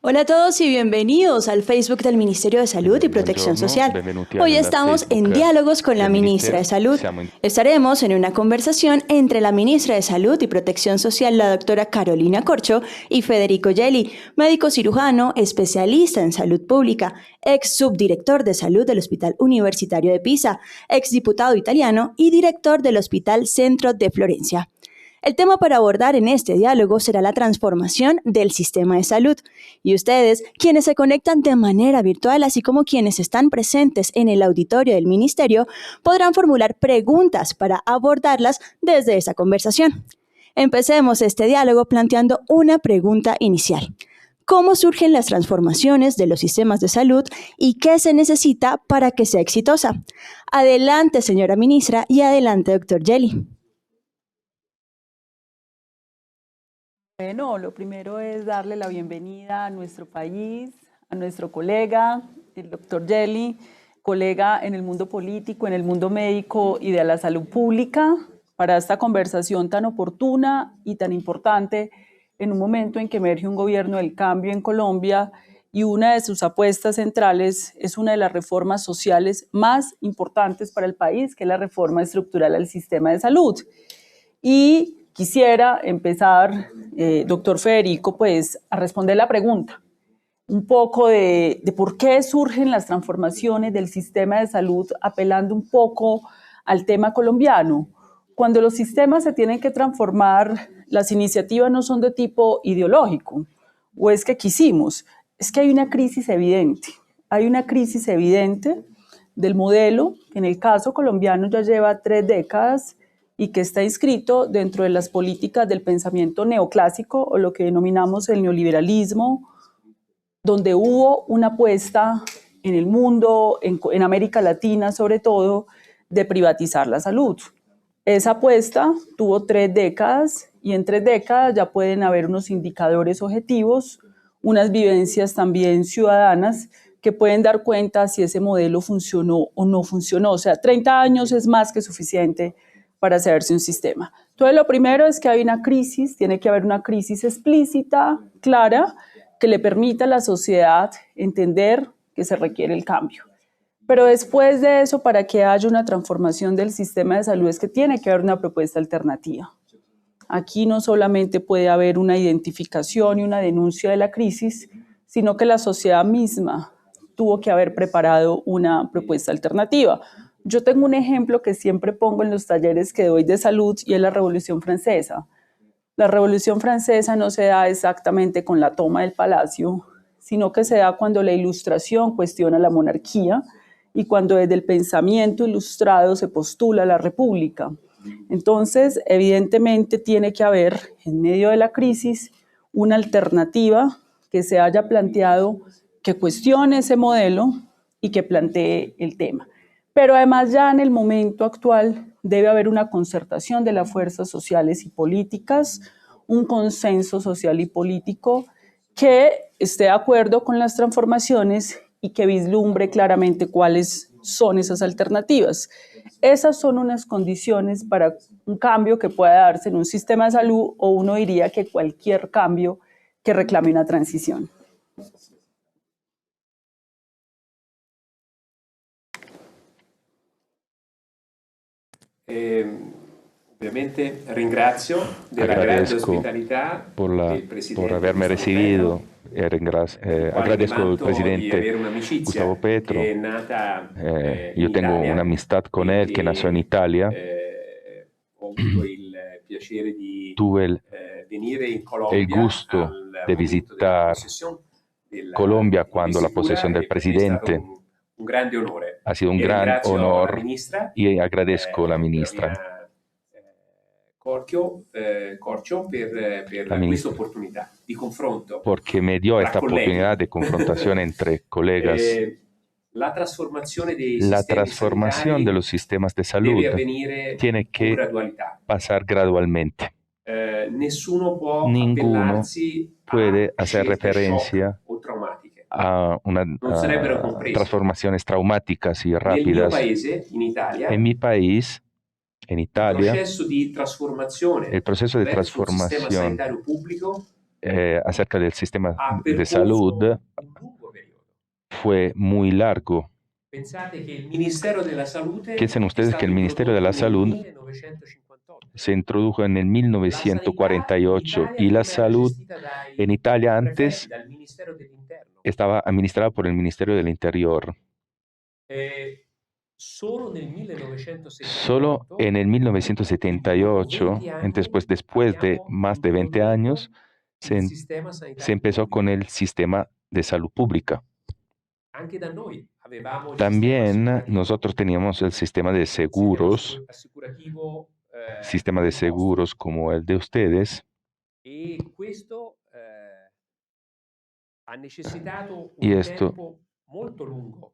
Hola a todos y bienvenidos al Facebook del Ministerio de Salud y Protección Social. Hoy estamos en diálogos con la ministra de Salud. Estaremos en una conversación entre la ministra de Salud y Protección Social, la doctora Carolina Corcho, y Federico Gelli, médico cirujano, especialista en salud pública, ex subdirector de salud del Hospital Universitario de Pisa, ex diputado italiano y director del Hospital Centro de Florencia. El tema para abordar en este diálogo será la transformación del sistema de salud. Y ustedes, quienes se conectan de manera virtual, así como quienes están presentes en el auditorio del Ministerio, podrán formular preguntas para abordarlas desde esa conversación. Empecemos este diálogo planteando una pregunta inicial. ¿Cómo surgen las transformaciones de los sistemas de salud y qué se necesita para que sea exitosa? Adelante, señora ministra, y adelante, doctor Gelli. Bueno, lo primero es darle la bienvenida a nuestro país, a nuestro colega, el doctor Gelli, colega en el mundo político, en el mundo médico y de la salud pública, para esta conversación tan oportuna y tan importante en un momento en que emerge un gobierno del cambio en Colombia y una de sus apuestas centrales es una de las reformas sociales más importantes para el país, que es la reforma estructural al sistema de salud. Y quisiera empezar, doctor Federico, pues a responder la pregunta, un poco de por qué surgen las transformaciones del sistema de salud, apelando un poco al tema colombiano. Cuando los sistemas se tienen que transformar, las iniciativas no son de tipo ideológico, o es que quisimos, es que hay una crisis evidente. Hay una crisis evidente del modelo, que en el caso colombiano ya lleva 3 décadas, y que está inscrito dentro de las políticas del pensamiento neoclásico o lo que denominamos el neoliberalismo, donde hubo una apuesta en el mundo, en América Latina sobre todo, de privatizar la salud. Esa apuesta tuvo 3 décadas y en 3 décadas ya pueden haber unos indicadores objetivos, unas vivencias también ciudadanas que pueden dar cuenta si ese modelo funcionó o no funcionó. O sea, 30 años es más que suficiente para hacerse un sistema. Entonces, lo primero es que hay una crisis, tiene que haber una crisis explícita, clara, que le permita a la sociedad entender que se requiere el cambio. Pero después de eso, para que haya una transformación del sistema de salud, es que tiene que haber una propuesta alternativa. Aquí no solamente puede haber una identificación y una denuncia de la crisis, sino que la sociedad misma tuvo que haber preparado una propuesta alternativa. Yo tengo un ejemplo que siempre pongo en los talleres que doy de salud y es la Revolución Francesa. La Revolución Francesa no se da exactamente con la toma del palacio, sino que se da cuando la Ilustración cuestiona la monarquía y cuando desde el pensamiento ilustrado se postula la república. Entonces, evidentemente tiene que haber, en medio de la crisis, una alternativa que se haya planteado, que cuestione ese modelo y que plantee el tema. Pero además ya en el momento actual debe haber una concertación de las fuerzas sociales y políticas, un consenso social y político que esté de acuerdo con las transformaciones y que vislumbre claramente cuáles son esas alternativas. Esas son unas condiciones para un cambio que pueda darse en un sistema de salud, o uno diría que cualquier cambio que reclame una transición. Ovviamente ringrazio della grande ospitalità del por haberme recibido. Agradezco al presidente Gustavo Petro. Yo tengo una amistad con él que nació en Italia. Ho avuto il piacere di Tuve venire in Colombia el gusto de visitar Colombia cuando la posesión del presidente. Un grande onore. Ha sido un gran honor y agradezco a la ministra. Corcho per questa opportunità di confronto. Porque me dio esta oportunidad de confrontación entre colegas. La transformación de los sistemas de salud tiene que pasar gradualmente. Ninguno puede hacer referencia a transformaciones traumáticas y rápidas. En mi país, en Italia, el proceso de transformación acerca del sistema de salud fue muy largo. Piensen ustedes que el Ministerio de la Salud se introdujo en el 1948 y la salud en Italia antes estaba administrada por el Ministerio del Interior. Solo en el 1978, entonces, después de más de 20 años, se empezó con el sistema de salud pública. También nosotros teníamos el sistema de seguros como el de ustedes. Y esto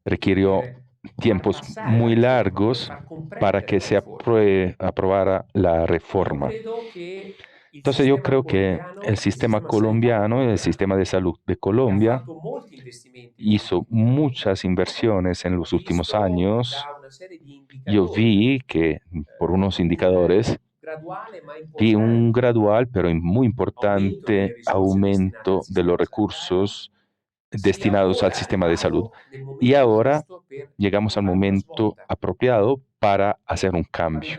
requirió tiempos muy largos para que se aprobara la reforma. Entonces yo creo que el sistema colombiano y el sistema de salud de Colombia hizo muchas inversiones en los últimos años. Yo vi que por unos indicadores, vi un gradual pero muy importante aumento de los recursos destinados al sistema de salud. Y ahora llegamos al momento apropiado para hacer un cambio.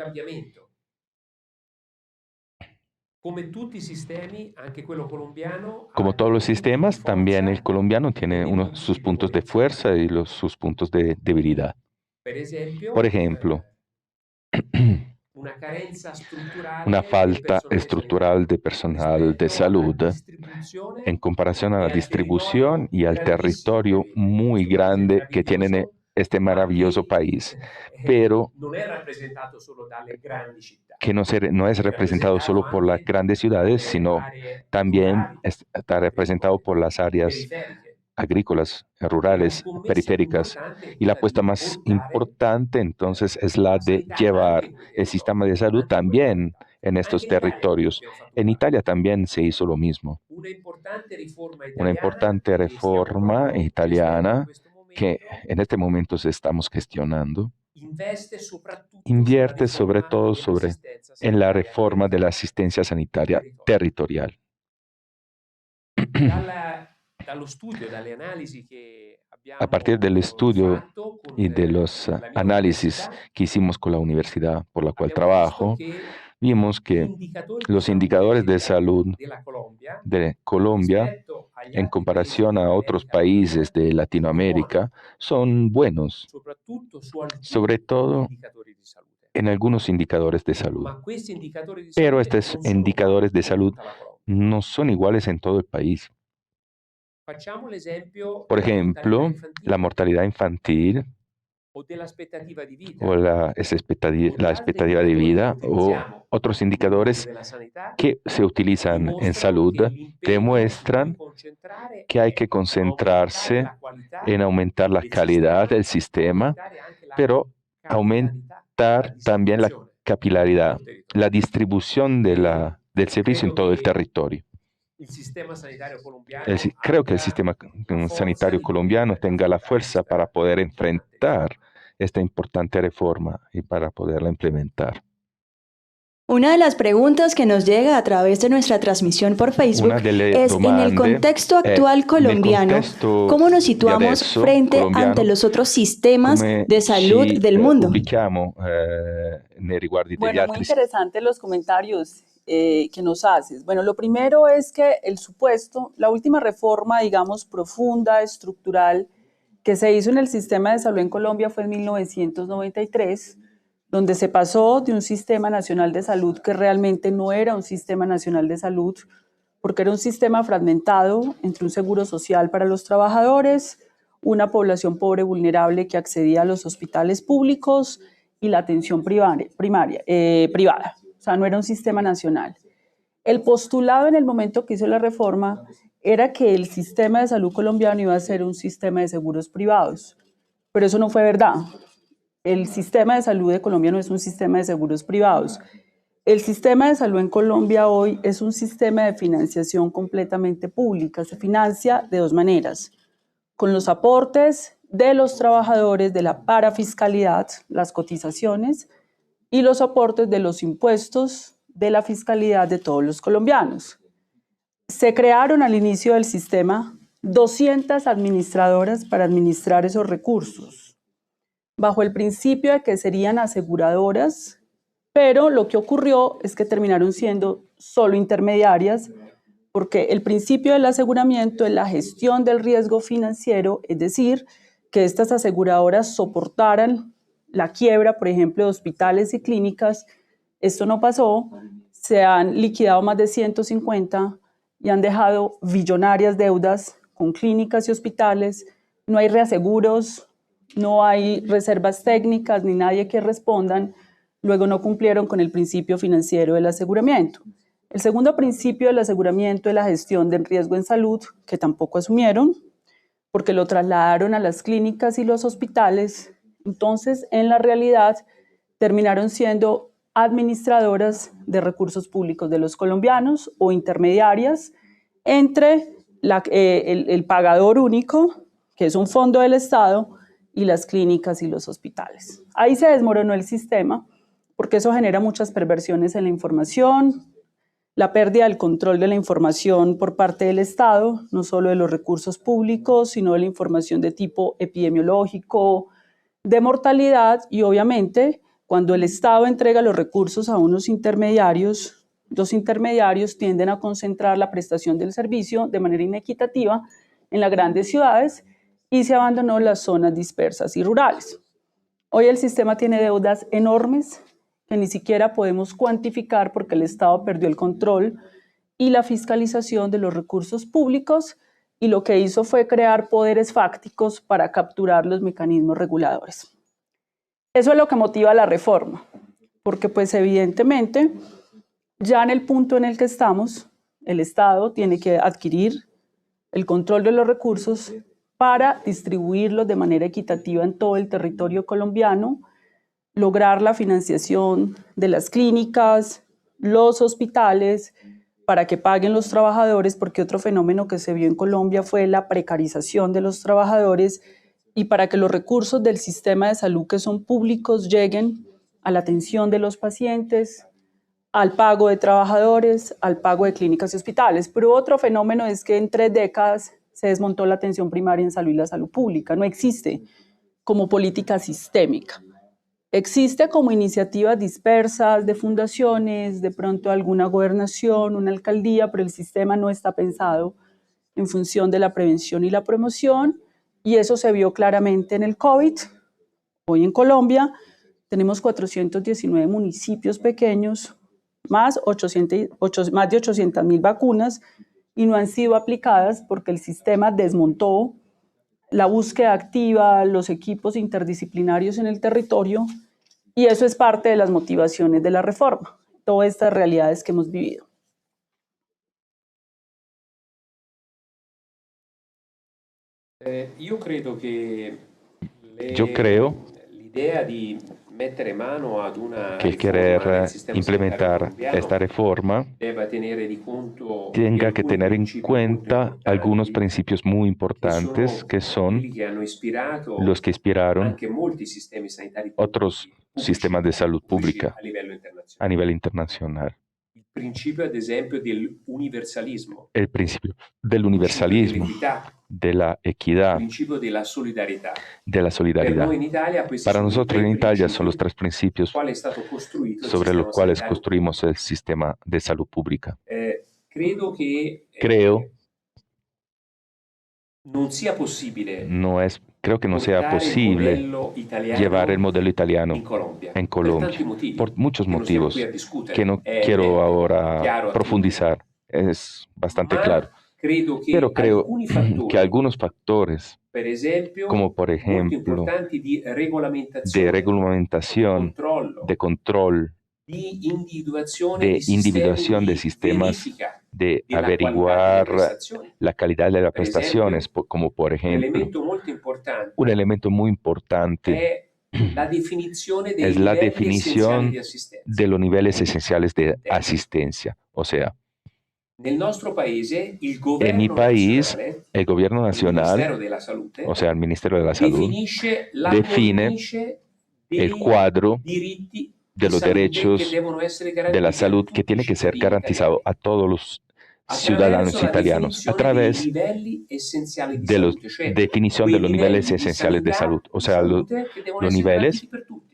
Como todos los sistemas, también el colombiano tiene sus puntos de fuerza y sus puntos de debilidad. Por ejemplo, una falta estructural de personal de salud en comparación a la distribución y al territorio muy grande que tiene este maravilloso país, pero que no es representado solo por las grandes ciudades, sino también está representado por las áreas agrícolas, rurales, periféricas. Y la apuesta más importante entonces es la de llevar el sistema de salud también en estos territorios. En Italia también se hizo lo mismo. Una importante reforma italiana que en este momento estamos gestionando, invierte sobre todo en la reforma de la asistencia sanitaria territorial. A partir del estudio y de los análisis que hicimos con la universidad por la cual trabajo, vimos que los indicadores de salud de Colombia, en comparación a otros países de Latinoamérica, son buenos, sobre todo en algunos indicadores de salud. Pero estos indicadores de salud no son iguales en todo el país. Por ejemplo, la mortalidad infantil o la expectativa de vida o otros indicadores que se utilizan en salud demuestran que hay que concentrarse en aumentar la calidad del sistema, pero aumentar también la capilaridad, la distribución del servicio en todo el territorio. Creo que el sistema sanitario colombiano tenga la fuerza para poder enfrentar esta importante reforma y para poderla implementar. Una de las preguntas que nos llega a través de nuestra transmisión por Facebook es, en el contexto actual colombiano, ¿cómo nos situamos ante los otros sistemas de salud del mundo? Bueno, muy interesantes los comentarios que nos haces. Bueno, lo primero es que la última reforma, digamos, profunda, estructural, que se hizo en el sistema de salud en Colombia fue en 1993, donde se pasó de un sistema nacional de salud que realmente no era un sistema nacional de salud, porque era un sistema fragmentado entre un seguro social para los trabajadores, una población pobre vulnerable que accedía a los hospitales públicos y la atención privada. O sea, no era un sistema nacional. El postulado en el momento que hizo la reforma era que el sistema de salud colombiano iba a ser un sistema de seguros privados, pero eso no fue verdad. El sistema de salud de Colombia no es un sistema de seguros privados. El sistema de salud en Colombia hoy es un sistema de financiación completamente pública. Se financia de dos maneras: con los aportes de los trabajadores de la parafiscalidad, las cotizaciones, y los aportes de los impuestos de la fiscalidad de todos los colombianos. Se crearon al inicio del sistema 200 administradoras para administrar esos recursos, bajo el principio de que serían aseguradoras, pero lo que ocurrió es que terminaron siendo solo intermediarias, porque el principio del aseguramiento es la gestión del riesgo financiero, es decir, que estas aseguradoras soportaran la quiebra, por ejemplo, de hospitales y clínicas. Esto no pasó, se han liquidado más de 150 y han dejado billonarias deudas con clínicas y hospitales. No hay reaseguros, no hay reservas técnicas ni nadie que respondan. Luego no cumplieron con el principio financiero del aseguramiento. El segundo principio del aseguramiento es la gestión del riesgo en salud, que tampoco asumieron, porque lo trasladaron a las clínicas y los hospitales. Entonces, en la realidad, terminaron siendo administradoras de recursos públicos de los colombianos o intermediarias entre el pagador único, que es un fondo del Estado, y las clínicas y los hospitales. Ahí se desmoronó el sistema, porque eso genera muchas perversiones en la información, la pérdida del control de la información por parte del Estado, no solo de los recursos públicos, sino de la información de tipo epidemiológico, de mortalidad, y obviamente cuando el Estado entrega los recursos a unos intermediarios, los intermediarios tienden a concentrar la prestación del servicio de manera inequitativa en las grandes ciudades y se abandonó las zonas dispersas y rurales. Hoy el sistema tiene deudas enormes que ni siquiera podemos cuantificar porque el Estado perdió el control y la fiscalización de los recursos públicos, y lo que hizo fue crear poderes fácticos para capturar los mecanismos reguladores. Eso es lo que motiva la reforma, porque pues evidentemente ya en el punto en el que estamos, el Estado tiene que adquirir el control de los recursos para distribuirlos de manera equitativa en todo el territorio colombiano, lograr la financiación de las clínicas, los hospitales, para que paguen los trabajadores, porque otro fenómeno que se vio en Colombia fue la precarización de los trabajadores, y para que los recursos del sistema de salud que son públicos lleguen a la atención de los pacientes, al pago de trabajadores, al pago de clínicas y hospitales. Pero otro fenómeno es que en 3 décadas se desmontó la atención primaria en salud y la salud pública. No existe como política sistémica. Existe como iniciativas dispersas de fundaciones, de pronto alguna gobernación, una alcaldía, pero el sistema no está pensado en función de la prevención y la promoción, y eso se vio claramente en el COVID. Hoy en Colombia tenemos 419 municipios pequeños, más de 800.000 vacunas, y no han sido aplicadas porque el sistema desmontó la búsqueda activa, los equipos interdisciplinarios en el territorio, y eso es parte de las motivaciones de la reforma, todas estas realidades que hemos vivido. Yo creo que que el querer implementar esta reforma tenga que tener en cuenta algunos principios muy importantes que son los que inspiraron otros sistemas de salud pública a nivel internacional. El principio del universalismo, de la equidad, de la solidaridad. Para nosotros en Italia son los 3 principios sobre los cuales construimos el sistema de salud pública. Creo que no sea posible llevar el modelo italiano en Colombia por muchos motivos que no quiero ahora profundizar. Es bastante claro. Pero creo que algunos factores, como por ejemplo de regulamentación, de control, de individuación de sistemas, de averiguar la calidad de las prestaciones, como por ejemplo, un elemento muy importante es la definición de los niveles esenciales de asistencia. O sea, en mi país, el gobierno nacional, o sea, el Ministerio de la Salud, define el cuadro de los derechos de la salud que tiene que ser garantizado a todos los ciudadanos italianos a través de la definición de los niveles esenciales de salud, o sea, los niveles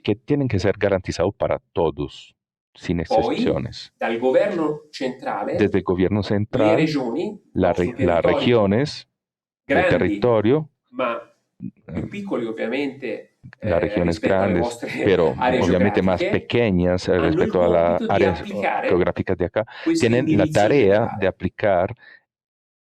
que tienen que ser garantizados para todos, sin excepciones. Desde el gobierno central, las regiones, el territorio, las regiones grandes, pero obviamente más pequeñas respecto a las áreas geográficas de acá, tienen la tarea de aplicar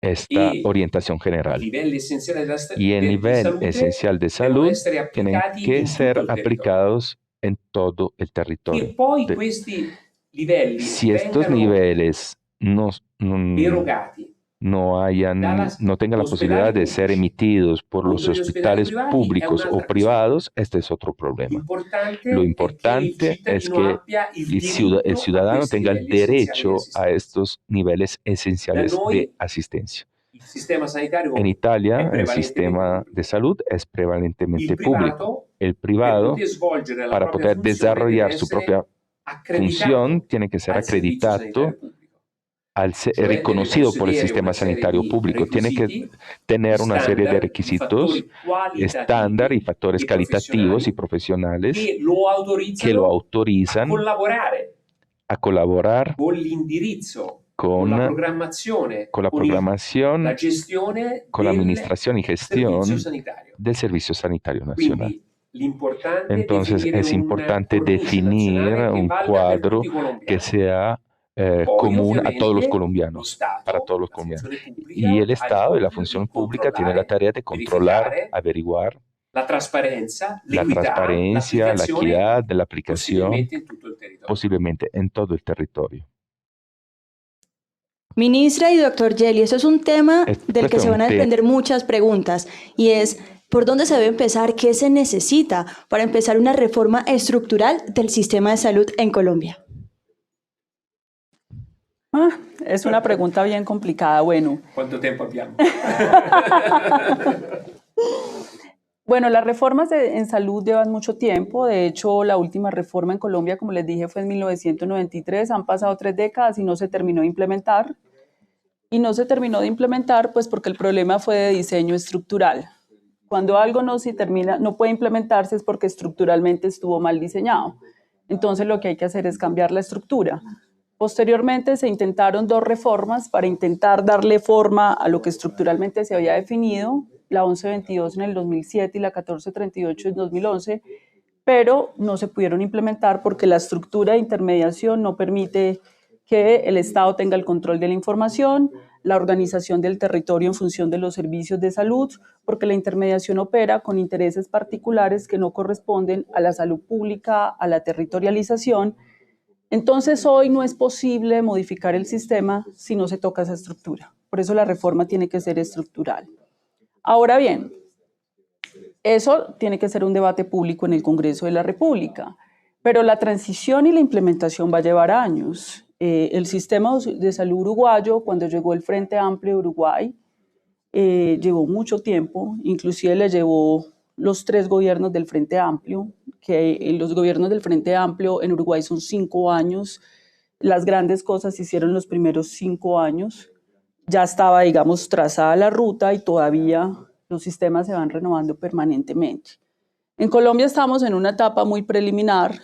esta orientación general. Y el nivel esencial de salud tienen que ser aplicados en todo el territorio. Si estos niveles no tengan la posibilidad de ser emitidos por los hospitales públicos o privados, este es otro problema. Lo importante es que el ciudadano tenga el derecho a estos niveles esenciales de asistencia. En Italia, el sistema de salud es prevalentemente público. El privado, para poder desarrollar su propia función, tiene que ser acreditado al ser reconocido por el sistema sanitario público. Tiene que tener una serie de requisitos, estándar y factores calitativos y profesionales que lo autorizan a colaborar con la programación, con la administración y gestión del Servicio Sanitario Nacional. Entonces es importante definir un cuadro que sea común a todos los colombianos, para todos los colombianos. Y el Estado y la función pública tienen la tarea de controlar, averiguar la transparencia, la equidad de la aplicación, posiblemente en todo el territorio. Ministra y doctor Gelli, eso es un tema del que se van a desprender muchas preguntas, y es: ¿por dónde se debe empezar? ¿Qué se necesita para empezar una reforma estructural del sistema de salud en Colombia? Es una pregunta bien complicada. Bueno. ¿Cuánto tiempo abbiamo? Bueno, las reformas en salud llevan mucho tiempo. De hecho, la última reforma en Colombia, como les dije, fue en 1993. Han pasado 3 décadas y no se terminó de implementar. Y no se terminó de implementar pues porque el problema fue de diseño estructural. Cuando algo no puede implementarse es porque estructuralmente estuvo mal diseñado. Entonces lo que hay que hacer es cambiar la estructura. Posteriormente se intentaron 2 reformas para intentar darle forma a lo que estructuralmente se había definido, la 1122 en el 2007 y la 1438 en 2011, pero no se pudieron implementar porque la estructura de intermediación no permite que el Estado tenga el control de la información, la organización del territorio en función de los servicios de salud, porque la intermediación opera con intereses particulares que no corresponden a la salud pública, a la territorialización. Entonces, hoy no es posible modificar el sistema si no se toca esa estructura. Por eso la reforma tiene que ser estructural. Ahora bien, eso tiene que ser un debate público en el Congreso de la República, pero la transición y la implementación va a llevar años. El sistema de salud uruguayo, cuando llegó el Frente Amplio de Uruguay, llevó mucho tiempo, inclusive le llevó los 3 gobiernos del Frente Amplio, que los gobiernos del Frente Amplio en Uruguay son 5 años. Las grandes cosas se hicieron los primeros 5 años. Ya estaba, digamos, trazada la ruta y todavía los sistemas se van renovando permanentemente. En Colombia estamos en una etapa muy preliminar,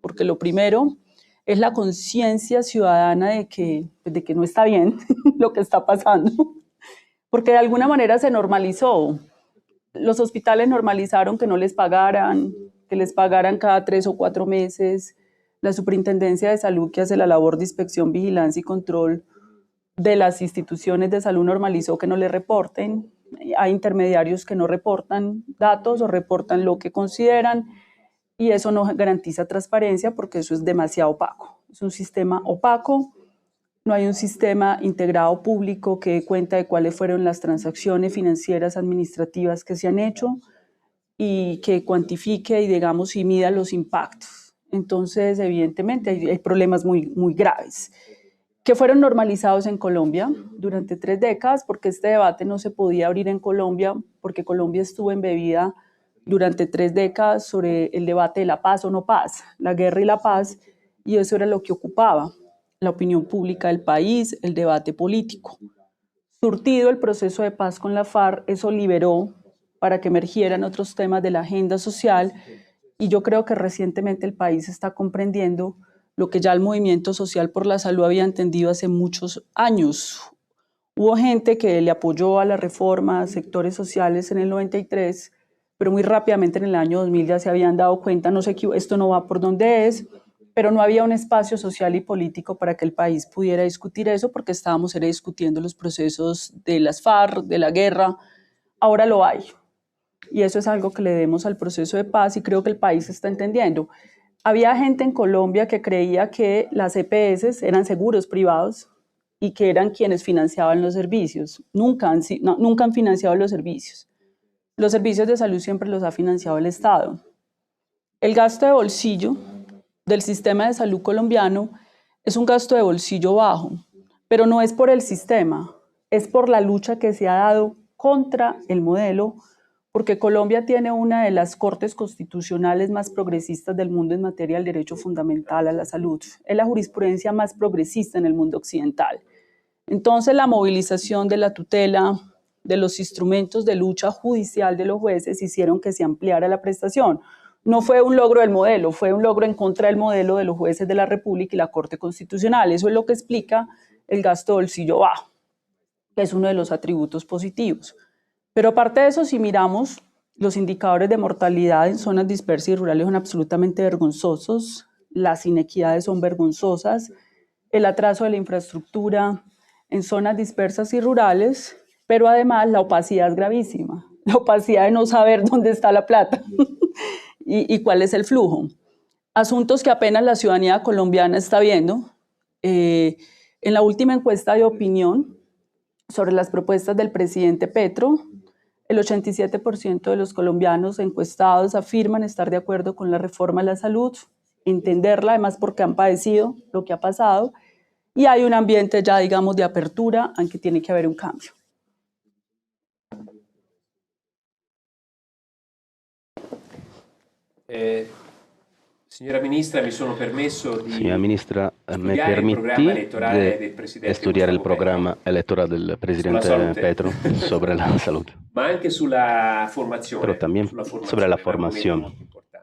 porque lo primero es la conciencia ciudadana de que no está bien lo que está pasando, porque de alguna manera se normalizó. Los hospitales normalizaron que no les pagaran, que les pagaran cada 3 o 4 meses. La Superintendencia de Salud, que hace la labor de inspección, vigilancia y control de las instituciones de salud, normalizó que no le reporten. Hay intermediarios que no reportan datos o reportan lo que consideran, y eso no garantiza transparencia porque eso es demasiado opaco. Es un sistema opaco. No hay un sistema integrado público que dé cuenta de cuáles fueron las transacciones financieras administrativas que se han hecho y que cuantifique y, digamos, y mida los impactos. Entonces, evidentemente, hay problemas muy, muy graves que fueron normalizados en Colombia durante 3 décadas, porque este debate no se podía abrir en Colombia, porque Colombia estuvo embebida durante 3 décadas sobre el debate de la paz o no paz, la guerra y la paz, y eso era lo que ocupaba la opinión pública del país, el debate político. Surtido el proceso de paz con la FARC, eso liberó para que emergieran otros temas de la agenda social, y yo creo que recientemente el país está comprendiendo lo que ya el Movimiento Social por la Salud había entendido hace muchos años. Hubo gente que le apoyó a la reforma, sectores sociales en el 93, pero muy rápidamente en el año 2000 ya se habían dado cuenta, no sé, esto no va por donde es, pero no había un espacio social y político para que el país pudiera discutir eso, porque estábamos discutiendo los procesos de las FARC, de la guerra. Ahora lo hay. Y eso es algo que le debemos al proceso de paz, y creo que el país está entendiendo. Había gente en Colombia que creía que las EPS eran seguros privados y que eran quienes financiaban los servicios. Nunca han financiado los servicios. Los servicios de salud siempre los ha financiado el Estado. El gasto de bolsillo del sistema de salud colombiano es un gasto de bolsillo bajo, pero no es por el sistema, es por la lucha que se ha dado contra el modelo, porque Colombia tiene una de las cortes constitucionales más progresistas del mundo en materia del derecho fundamental a la salud. Es la jurisprudencia más progresista en el mundo occidental. Entonces, la movilización de la tutela, de los instrumentos de lucha judicial de los jueces, hicieron que se ampliara la prestación. No fue un logro del modelo, fue un logro en contra del modelo de los jueces de la República y la Corte Constitucional. Eso es lo que explica el gasto de bolsillo bajo, que es uno de los atributos positivos. Pero aparte de eso, si miramos, los indicadores de mortalidad en zonas dispersas y rurales son absolutamente vergonzosos, las inequidades son vergonzosas, el atraso de la infraestructura en zonas dispersas y rurales, pero además la opacidad es gravísima, la opacidad de no saber dónde está la plata y cuál es el flujo. Asuntos que apenas la ciudadanía colombiana está viendo. En la última encuesta de opinión sobre las propuestas del presidente Petro, el 87% de los colombianos encuestados afirman estar de acuerdo con la reforma a la salud, entenderla, además porque han padecido lo que ha pasado, y hay un ambiente ya, digamos, de apertura, aunque tiene que haber un cambio. Signora Ministra, mi sono permesso di Signora Ministra, me permití de estudiar el programa electoral del presidente Petro sobre la salud, pero también sobre la formación,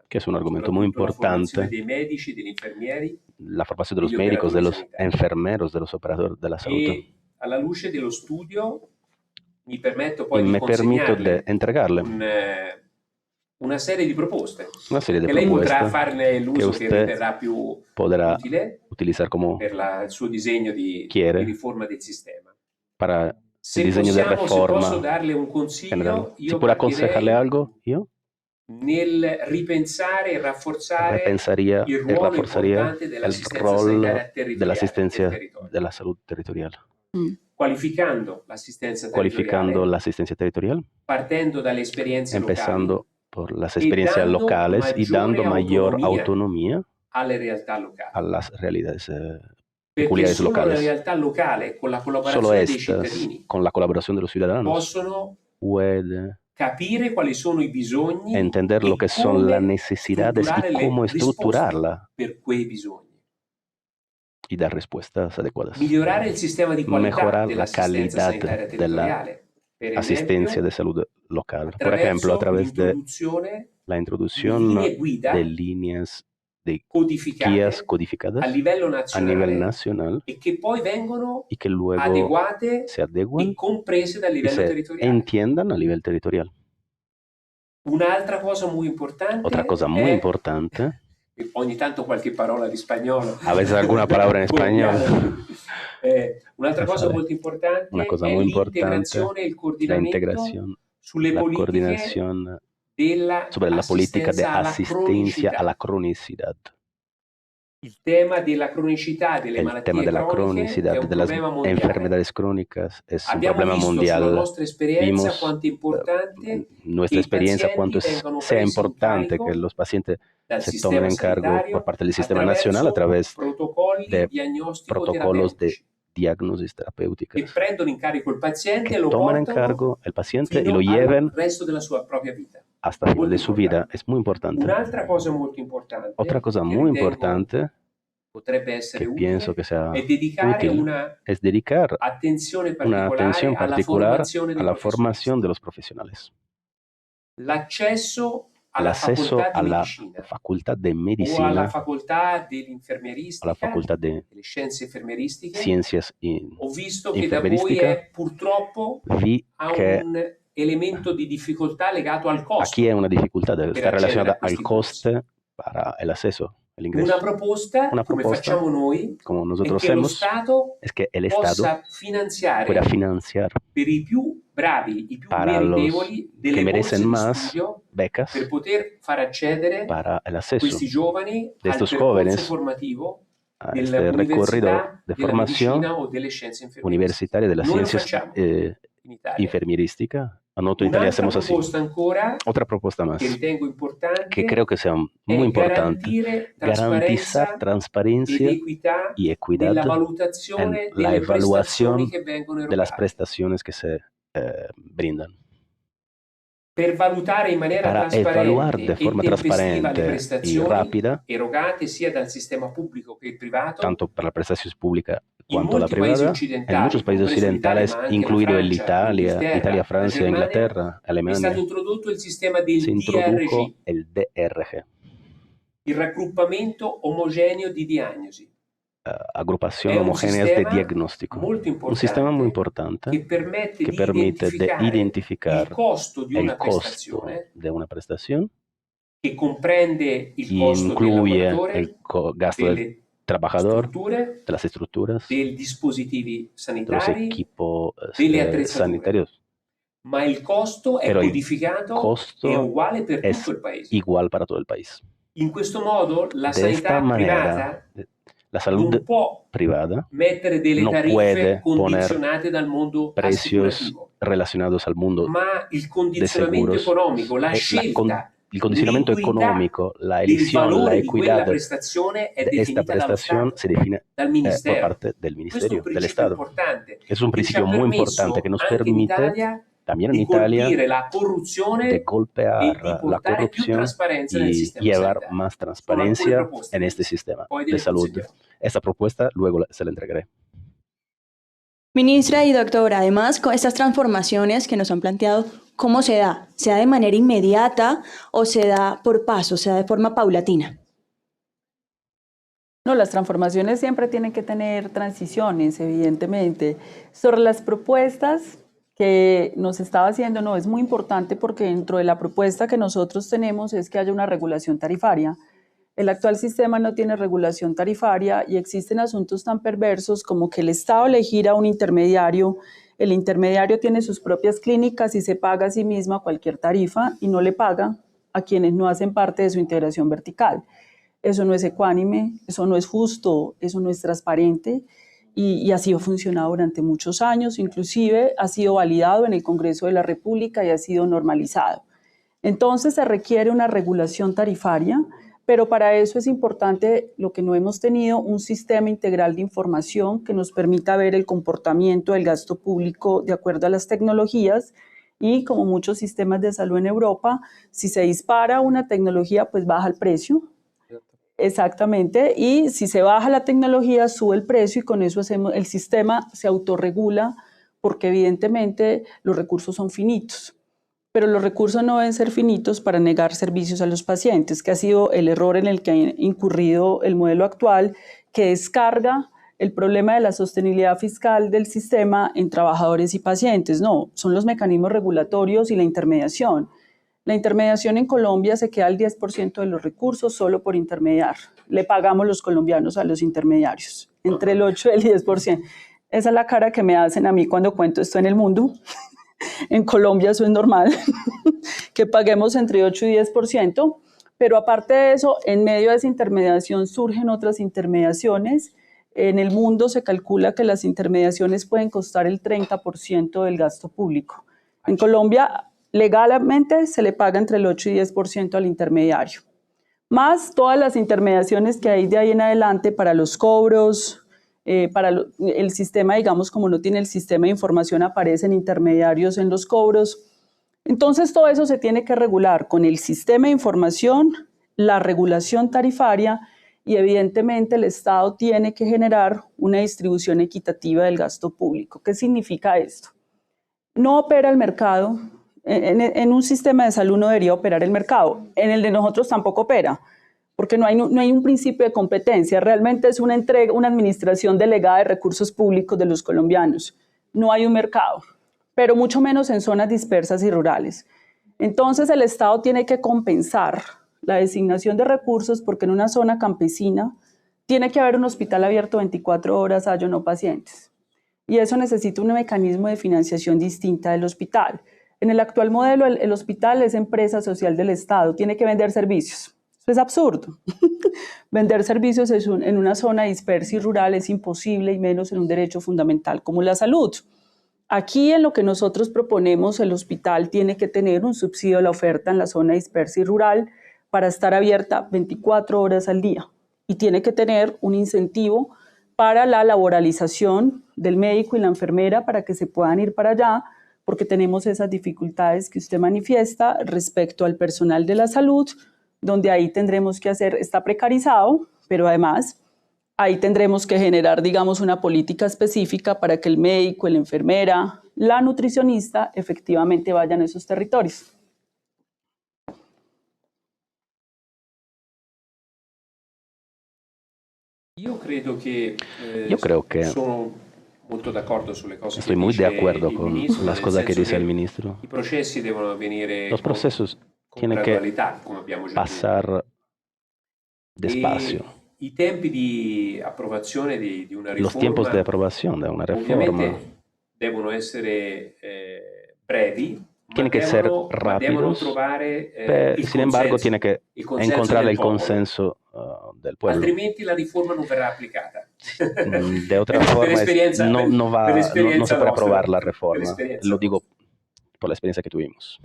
que es un argumento muy importante, la formación de los médicos, de los enfermeros, de los operadores de la salud. Y me permito de entregarle una serie di proposte que lei potrà farne l'uso che riterrà più podrá utile utilizar como per il suo disegno di riforma del sistema. Para el diseño de reforma posso darle un consiglio, si puedo aconsejarle algo, yo nel ripensare e rafforzare repensaría il y ruolo reforzaría importante el rol de la asistencia del territorio, de la salud territorial, qualificando la asistencia territorial, partendo dalle esperienze empezando locali por las experiencias locales y dando mayor autonomía alle realtà locali. a las realidades Perché peculiares solo la locales. realtà locale, con la Solo collaborazione dei estas, cittadini, con la colaboración de los ciudadanos, possono puede capire quali sono i bisogni entender lo que son las necesidades y cómo estructurarla per quei bisogni. y dar respuestas adecuadas. Migliorare il sistema di qualità Mejorar la dell'assistenza calidad sanitaria de la territoriale. Per asistencia esempio, de salud local. Por ejemplo, a través de la introducción de líneas de guías codificadas a livello a nivel nacional e che poi vengono y que luego adeguate se adeguan e comprese dal y livello se territoriale. entiendan a nivel territorial. Un'altra cosa muy importante. Otra cosa muy importante. Ogni tanto qualche parola di spagnolo. A veces alguna palabra en español. Un'altra cosa molto importante Una cosa è muy l'integrazione e il coordinamento sulle la politiche coordinación sobre la política de asistencia a la cronicidad. Il tema della cronicità delle El tema de la cronicidad de las enfermedades crónicas es un problema mundial. Vimos nuestra experiencia cuánto sea importante que los pacientes se tomen en cargo por parte del sistema nacional a través de protocolos de diagnosis terapéuticas que toman en cargo el paciente y lo lleven hasta el final de su vida. Es muy importante. Otra cosa muy importante que pienso que sea è dedicare útil es dedicar una atención particular a la formación de los profesionales. l'accesso El alla acceso facoltà a di la medicina facultad de o alla medicina, facoltà a la dell'infermieristica, facultad de delle scienze infermieristiche. ciencias Ho visto che da voi infermerística, purtroppo vi ha que un elemento di difficoltà legato al aquí hay costo una dificultad, per está accedere relacionada a al questi corsi. coste para el acceso, el Una ingreso. proposta, Una come propuesta, facciamo noi, como è nosotros che lo hacemos, Stato es que el Estado possa finanziare pueda financiar per i più bravi, i più para los meritevoli, que delle borse merecen di más studio becas per poter far accedere para el acceso questi giovani de al estos percorso jóvenes formativo a este recorrido dell'università de della formación medicina o delle scienze infermieristiche. universitaria de las Noi lo ciencias facciamo in Italia. infermierística. A nosotros en Italia Un'altra hacemos así. proposta ancora Otra propuesta más che ritengo importante que creo que sea muy è importante, garantire garantizar trasparenza ed transparencia equità y equidad nella en valutazione la delle prestazioni evaluación che vengono de las erogate. prestaciones que se brindan. Per valutare in maniera Para evaluar trasparente de forma e tempestiva le transparente y prestazioni rápida, erogate sia dal sistema pubblico che privato, tanto para la prestación pública in cuanto la molti paesi privada, en occidentali, muchos países compreso l'Italia, occidentales, ma anche la incluido el Francia, l'Inghilterra, Italia, la Francia, Germania, Inglaterra, è Alemania, stato introdotto il sistema del se introdujo DRG, el DRG, il raggruppamento omogeneo di diagnosi. agrupación È un homogénea de sistema diagnóstico. molto Un sistema muy importante importante che que permette permite di de identificare identificar il costo di el una costo prestazione de una prestación che comprende il y costo del incluye lavoratore, el gasto del delle trabajador, strutture, de las estructuras, dei dispositivi de los sanitari, equipos delle attrezzature. sanitarios. Ma il costo è Pero el codificato costo e uguale per es tutto il paese. igual para todo el país. In questo modo la De esta sanità manera, privata la salud non può privada mettere delle no tariffe puede condizionate dal mondo precios assicurativo, relacionados al mundo ma il de condizionamento seguros. econnomico, la scelta, El condicionamiento l'equità económico, la del elección, la valore di quella equidad prestazione è de esta definita dallo prestación Stato, se define dal por Ministero. parte del Questo è un Ministerio, del principio Estado. importante Es un che ci ha principio muy permesso importante que nos anche in permite, Italia también en di Italia, colpire la corruzione de e di golpear la portare più corrupción trasparenza nel y sistema llevar sanitario. más Sono alcune transparencia proposte en este queste, sistema poi de le salud. consigliamo. Esta propuesta luego se la entregaré. Ministra y doctora, además, con estas transformaciones que nos han planteado, ¿cómo se da? ¿Se da de manera inmediata o se da por pasos, se da de forma paulatina? No, las transformaciones siempre tienen que tener transiciones, evidentemente. Sobre las propuestas que nos estaba haciendo, no, es muy importante porque dentro de la propuesta que nosotros tenemos es que haya una regulación tarifaria. El actual sistema no tiene regulación tarifaria y existen asuntos tan perversos como que el Estado elegirá un intermediario, el intermediario tiene sus propias clínicas y se paga a sí misma cualquier tarifa y no le paga a quienes no hacen parte de su integración vertical. Eso no es ecuánime, eso no es justo, eso no es transparente y así ha funcionado durante muchos años, inclusive ha sido validado en el Congreso de la República y ha sido normalizado. Entonces se requiere una regulación tarifaria, pero para eso es importante lo que no hemos tenido, un sistema integral de información que nos permita ver el comportamiento del gasto público de acuerdo a las tecnologías y como muchos sistemas de salud en Europa, si se dispara una tecnología, pues baja el precio. Exactamente, y si se baja la tecnología, sube el precio y con eso el sistema se autorregula porque evidentemente los recursos son finitos. Pero los recursos no deben ser finitos para negar servicios a los pacientes, que ha sido el error en el que ha incurrido el modelo actual, que descarga el problema de la sostenibilidad fiscal del sistema en trabajadores y pacientes. No, son los mecanismos regulatorios y la intermediación. La intermediación en Colombia se queda al 10% de los recursos solo por intermediar. Le pagamos los colombianos a los intermediarios, entre el 8 y el 10%. Esa es la cara que me hacen a mí cuando cuento esto en el mundo. En Colombia eso es normal, que paguemos entre 8 y 10%, pero aparte de eso, en medio de esa intermediación surgen otras intermediaciones. En el mundo se calcula que las intermediaciones pueden costar el 30% del gasto público. En Colombia, legalmente se le paga entre el 8 y 10% al intermediario, más todas las intermediaciones que hay de ahí en adelante para los cobros, para el sistema, digamos, como no tiene el sistema de información, aparecen intermediarios en los cobros. Entonces, todo eso se tiene que regular con el sistema de información, la regulación tarifaria y evidentemente el Estado tiene que generar una distribución equitativa del gasto público. ¿Qué significa esto? No opera el mercado. En un sistema de salud no debería operar el mercado. En el de nosotros tampoco opera, porque no hay un principio de competencia. Realmente es una administración delegada de recursos públicos de los colombianos. No hay un mercado, pero mucho menos en zonas dispersas y rurales. Entonces el Estado tiene que compensar la designación de recursos porque en una zona campesina tiene que haber un hospital abierto 24 horas, hallo no pacientes. Y eso necesita un mecanismo de financiación distinta del hospital. En el actual modelo, el hospital es empresa social del Estado, tiene que vender servicios. Eso es absurdo. Vender servicios en una zona dispersa y rural es imposible, y menos en un derecho fundamental como la salud. Aquí, en lo que nosotros proponemos, el hospital tiene que tener un subsidio a la oferta en la zona dispersa y rural para estar abierta 24 horas al día. Y tiene que tener un incentivo para la laboralización del médico y la enfermera para que se puedan ir para allá, porque tenemos esas dificultades que usted manifiesta respecto al personal de la salud, donde ahí tendremos que hacer, está precarizado, pero además ahí tendremos que generar, digamos, una política específica para que el médico, la enfermera, la nutricionista efectivamente vayan a esos territorios. Yo creo que estoy muy de acuerdo con las cosas que dice el ministro. Los procesos tienen que pasar despacio. Los tiempos de aprobación de una reforma Tienen que ser rápidos, sin embargo, tiene que encontrar el consenso del pueblo. De otra forma, no se puede aprobar la reforma. Lo digo por la experiencia que tuvimos.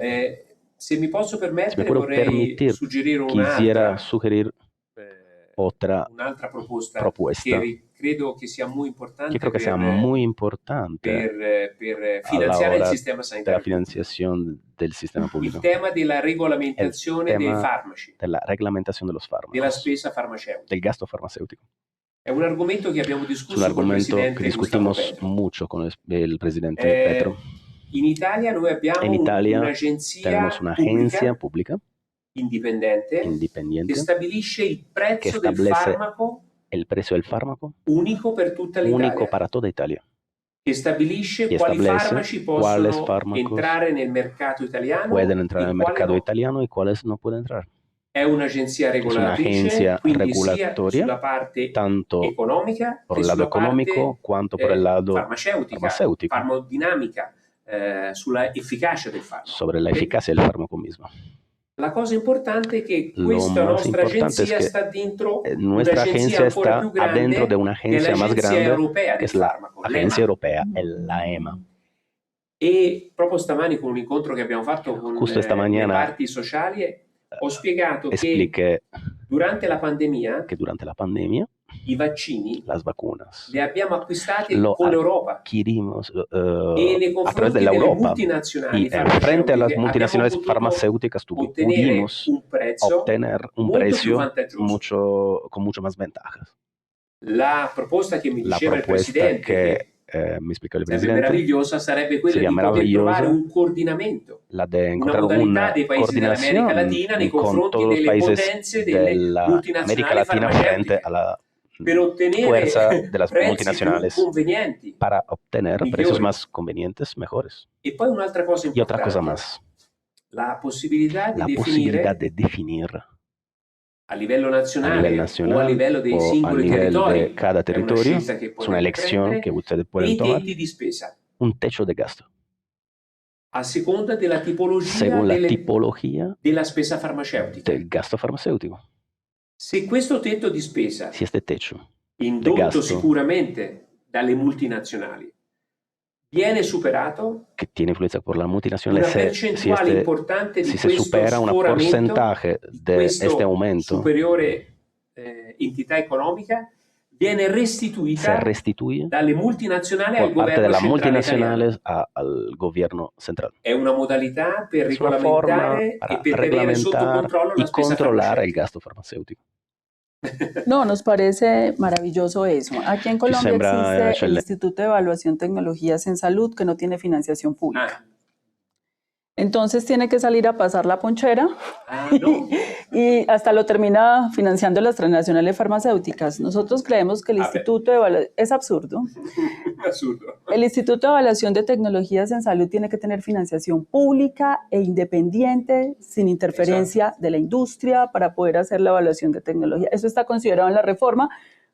Si me puedo permitir, quisiera sugerir otra propuesta que creo que sea muy importante a la hora de la financiación del sistema público. El tema de la reglamentación de los fármacos, de la spesa farmacéutica. del gasto farmacéutico. Es un argumento que abbiamo Es un argumento que discutimos mucho con el presidente Petro. En Italia tenemos una agencia pública independiente que establece el precio del fármaco único para toda Italia. Que establece cuáles fármacos entrar en el mercado italiano pueden entrar en el mercado italiano y cuáles no pueden entrar. Es una agencia regulatoria, tanto por el lado económico cuanto por el lado farmacéutico, sobre la eficacia del fármaco mismo. La cosa importante es que nuestra agencia está adentro de una agencia más grande, que es la Agencia Europea, la EMA. Justo esta mañana ho spiegato expliqué durante la pandemia i vaccini las vacunas li abbiamo acquistati lo con l'Europa adquirimos e nei a través confronti de la delle Europa, multinazionali y frente a las farmaceutiche multinacionales abbiamo potuto farmacéuticas ottenere pudimos un prezzo obtener un molto più precio vantaggioso. con mucho más ventajas. La proposta che mi La diceva il propuesta Presidente, que mi explicó el sarebbe presidente, meravigliosa, sarebbe quella sería di poter meravigliosa trovare un coordinamento, la de una encontrar modalità una dei paesi dell'America Latina nei coordinación con confronti todos los delle países potenze de delle la América multinazionali Latina frente farmaceutiche a la per ottenere fuerza de las prezzi multinacionales più convenienti. para obtener Migliori. precios más convenientes, mejores. E poi un'altra cosa Y otra cosa importante, más, la possibilità di la definire posibilidad de definir a livello a nazionale nivel o a nacional livello dei o a singoli nivel territori, de cada è una territorio, scelta che es una elección que ustedes pueden dei tomar, tetti di spesa un techo de gasto, a seconda della tipologia según la tipología della spesa farmaceutica. del gasto farmacéutico. Se questo tetto di spesa, Si este techo indotto gasto sicuramente dalle multinazionali, viene superato, que tiene influencia por las una multinacionales, percentuale importante di si se questo supera un sforamento, porcentaje de questo este aumento, superiore entità economica, viene se restituita restituye dalle multinazionali al por parte de governo las centrale italiano. multinacionales al gobierno central. È una modalità per Es una forma regolamentare para e per tenere sotto reglamentar controllo y la spesa controlar el farmaceutica. gasto farmacéutico. No, nos parece maravilloso eso. Aquí en Colombia existe el Instituto de Evaluación de Tecnologías en Salud que no tiene financiación pública. Entonces tiene que salir a pasar la ponchera y hasta lo termina financiando las transnacionales farmacéuticas. Nosotros creemos que el Instituto de Evaluación... Es absurdo. El Instituto de Evaluación de Tecnologías en Salud tiene que tener financiación pública e independiente, sin interferencia de la industria, para poder hacer la evaluación de tecnología. Eso está considerado en la reforma,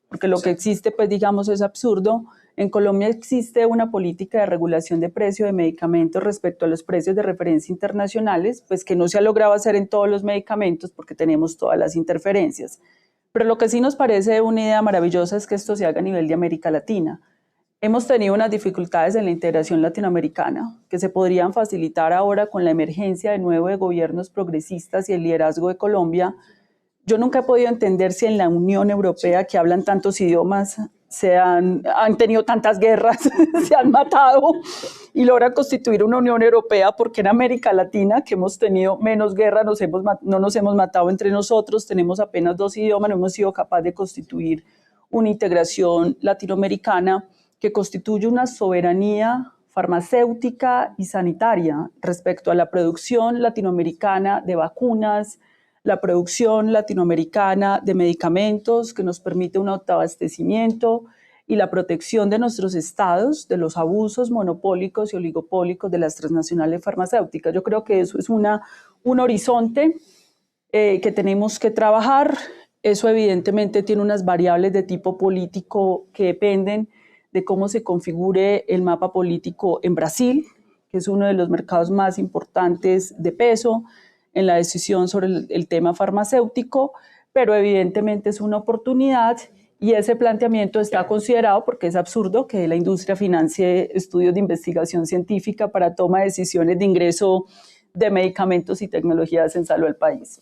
porque lo que existe, pues digamos, es absurdo. En Colombia existe una política de regulación de precio de medicamentos respecto a los precios de referencia internacionales, pues que no se ha logrado hacer en todos los medicamentos porque tenemos todas las interferencias. Pero lo que sí nos parece una idea maravillosa es que esto se haga a nivel de América Latina. Hemos tenido unas dificultades en la integración latinoamericana que se podrían facilitar ahora con la emergencia de nuevo de gobiernos progresistas y el liderazgo de Colombia. Yo nunca he podido entender si en la Unión Europea, que hablan tantos idiomas, han tenido tantas guerras, se han matado y logran constituir una Unión Europea, porque en América Latina, que hemos tenido menos guerra, no nos hemos matado entre nosotros, tenemos apenas 2 idiomas, no hemos sido capaces de constituir una integración latinoamericana que constituye una soberanía farmacéutica y sanitaria respecto a la producción latinoamericana de vacunas, la producción latinoamericana de medicamentos que nos permite un autoabastecimiento y la protección de nuestros estados de los abusos monopólicos y oligopólicos de las transnacionales farmacéuticas. Yo creo que eso es un horizonte que tenemos que trabajar. Eso evidentemente tiene unas variables de tipo político que dependen de cómo se configure el mapa político en Brasil, que es uno de los mercados más importantes de peso en la decisión sobre el tema farmacéutico, pero evidentemente es una oportunidad y ese planteamiento está considerado porque es absurdo que la industria financie estudios de investigación científica para toma de decisiones de ingreso de medicamentos y tecnologías en salud al país.